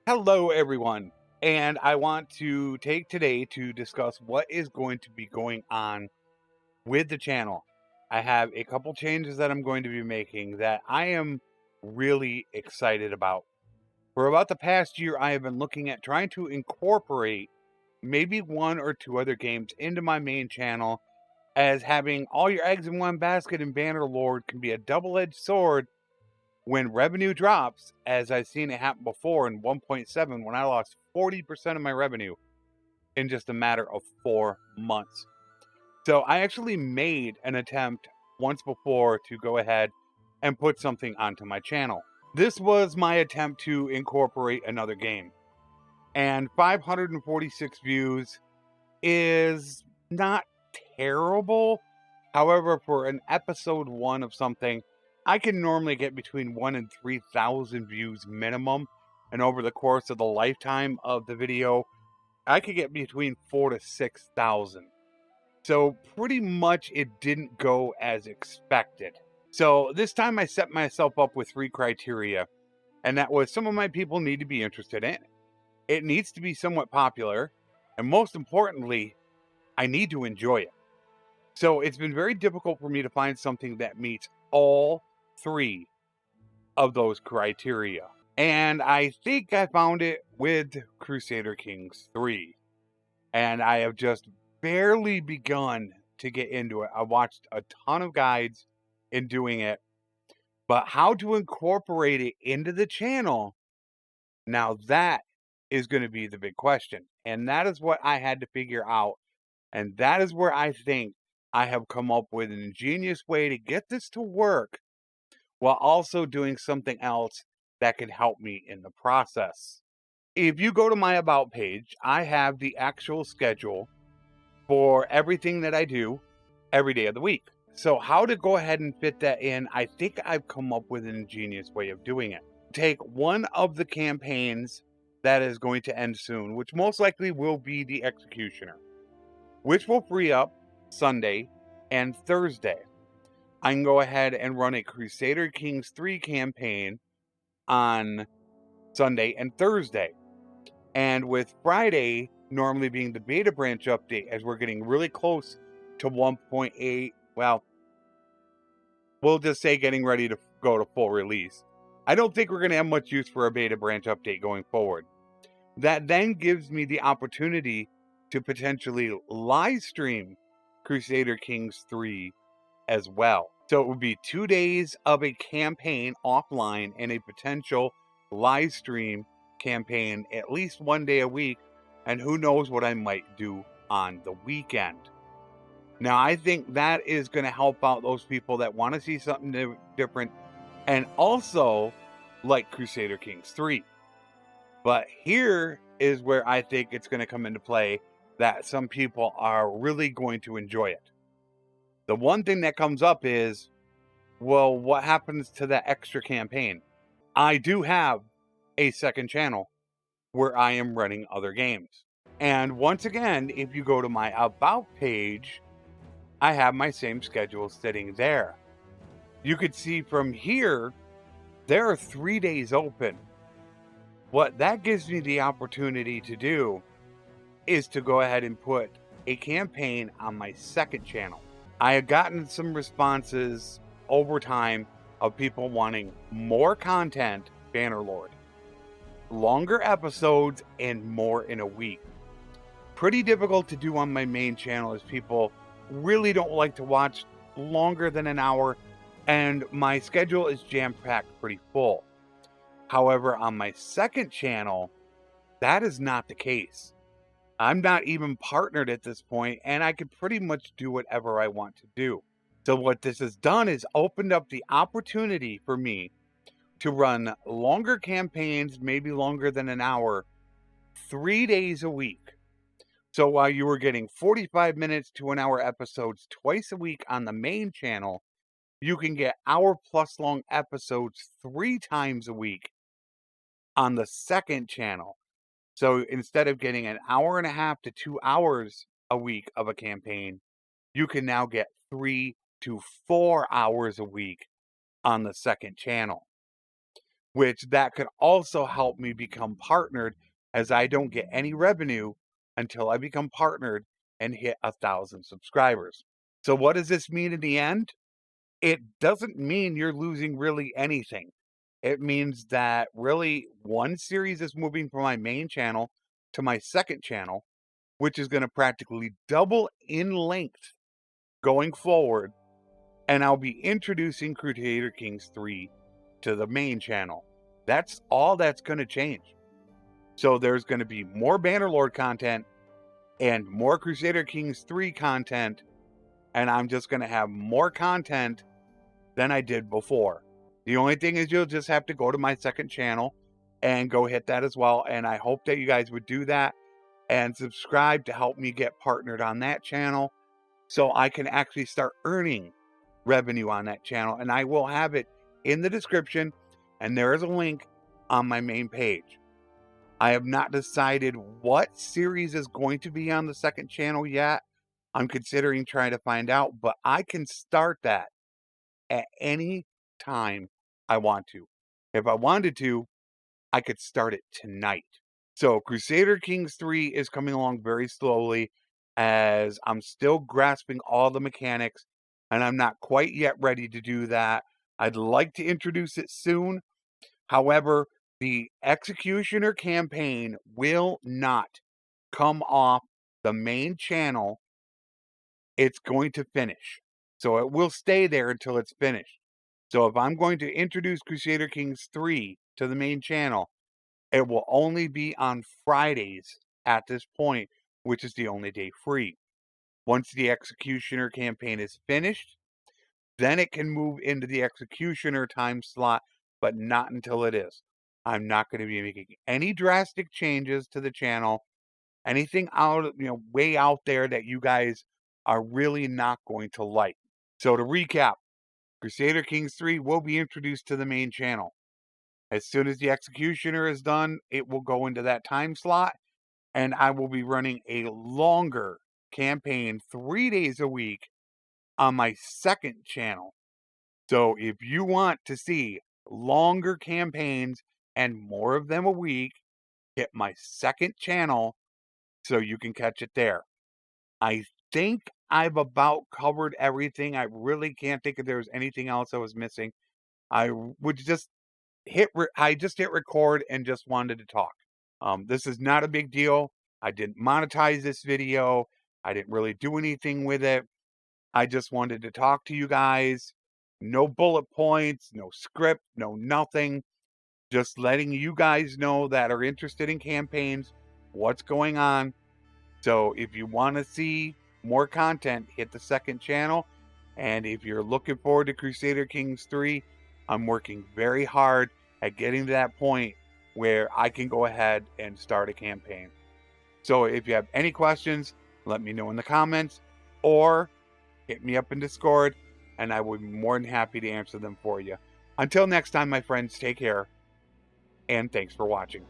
Hello, everyone. And I want to take today to discuss what is going to be going on with the channel. I have a couple changes that I'm going to be making that I am really excited about. For about the past year, I have been looking at trying to incorporate maybe one or two other games into my main channel, as having all your eggs in one basket in Bannerlord can be a double edged sword when revenue drops, as I've seen it happen before in 1.7, when I lost 40% of my revenue in just a matter of 4 months. So I actually made an attempt once before to go ahead and put something onto my channel. This was my attempt to incorporate another game. And 546 views is not terrible. However, for an episode one of something, I can normally get between 1 and 3,000 views minimum. And over the course of the lifetime of the video, I could get between 4 to 6,000. So pretty much it didn't go as expected. So this time I set myself up with 3 criteria, and that was some of my people need to be interested in it. It needs to be somewhat popular, and most importantly, I need to enjoy it. So it's been very difficult for me to find something that meets all three of those criteria. And I think I found it with Crusader Kings 3. And I have just barely begun to get into it. I watched a ton of guides in doing it, but how to incorporate it into the channel, now that is going to be the big question. And that is what I had to figure out. And that is where I think I have come up with an ingenious way to get this to work while also doing something else that could help me in the process. If you go to my About page, I have the actual schedule for everything that I do every day of the week. So, how to go ahead and fit that in, I think I've come up with an ingenious way of doing it. Take one of the campaigns that is going to end soon, which most likely will be the Executioner, which will free up Sunday and Thursday. I can go ahead and run a Crusader Kings 3 campaign on Sunday and Thursday. And with Friday normally being the beta branch update, as we're getting really close to 1.8, well, we'll just say getting ready to go to full release. I don't think we're going to have much use for a beta branch update going forward. That then gives me the opportunity to potentially live stream Crusader Kings 3 as well. So it would be 2 days of a campaign offline and a potential live stream campaign at least 1 day a week. And who knows what I might do on the weekend. Now, I think that is going to help out those people that want to see something different and also like Crusader Kings 3. But here is where I think it's going to come into play that some people are really going to enjoy it. The one thing that comes up is, well, what happens to that extra campaign? I do have a second channel where I am running other games. And once again, if you go to my About page, I have my same schedule sitting there. You could see from here, there are 3 days open. What that gives me the opportunity to do is to go ahead and put a campaign on my second channel. I have gotten some responses over time of people wanting more content, Bannerlord, longer episodes, and more in a week. Pretty difficult to do on my main channel, as people really don't like to watch longer than an hour, and my schedule is jam-packed pretty full. However, on my second channel, that is not the case. I'm not even partnered at this point, and I can pretty much do whatever I want to do. So what this has done is opened up the opportunity for me to run longer campaigns, maybe longer than an hour, 3 days a week. So while you were getting 45 minutes to an hour episodes twice a week on the main channel, you can get hour-plus long episodes 3 times a week on the second channel. So instead of getting an hour and a half to 2 hours a week of a campaign, you can now get 3 to 4 hours a week on the second channel. which that could also help me become partnered, as I don't get any revenue until I become partnered and hit 1,000 subscribers. So what does this mean in the end? It doesn't mean you're losing really anything. It means that really one series is moving from my main channel to my second channel, which is going to practically double in length going forward. And I'll be introducing Crusader Kings 3 to the main channel. That's all that's going to change. So there's going to be more Bannerlord content and more Crusader Kings 3 content. And I'm just going to have more content than I did before. The only thing is you'll just have to go to my second channel and go hit that as well. And I hope that you guys would do that and subscribe to help me get partnered on that channel so I can actually start earning revenue on that channel. And I will have it in the description, and there is a link on my main page. I have not decided what series is going to be on the second channel yet. I'm considering trying to find out, but I can start that at any time I want to. If I wanted to, I could start it tonight. So Crusader Kings 3 is coming along very slowly as I'm still grasping all the mechanics, and I'm not quite yet ready to do that. I'd like to introduce it soon. However, the Executioner campaign will not come off the main channel. It's going to finish. So it will stay there until it's finished. So if I'm going to introduce Crusader Kings 3 to the main channel, it will only be on Fridays at this point, which is the only day free. Once the Executioner campaign is finished, then it can move into the Executioner time slot, but not until it is. I'm not going to be making any drastic changes to the channel, anything out, way out there that you guys are really not going to like. So to recap, Crusader Kings 3 will be introduced to the main channel. As soon as the Executioner is done, it will go into that time slot, and I will be running a longer campaign 3 days a week on my second channel. So if you want to see longer campaigns and more of them a week, hit my second channel so you can catch it there. I think I've about covered everything. I really can't think if there was anything else I was missing. I would just I just hit record and just wanted to talk. This is not a big deal. I didn't monetize this video. I didn't really do anything with it. I just wanted to talk to you guys. No bullet points, no script, no nothing. Just letting you guys know that are interested in campaigns, what's going on. So if you want to see more content, hit the second channel. And if you're looking forward to Crusader Kings 3, I'm working very hard at getting to that point where I can go ahead and start a campaign. So if you have any questions, let me know in the comments or hit me up in Discord, and I would be more than happy to answer them for you. Until next time, my friends, take care, and thanks for watching.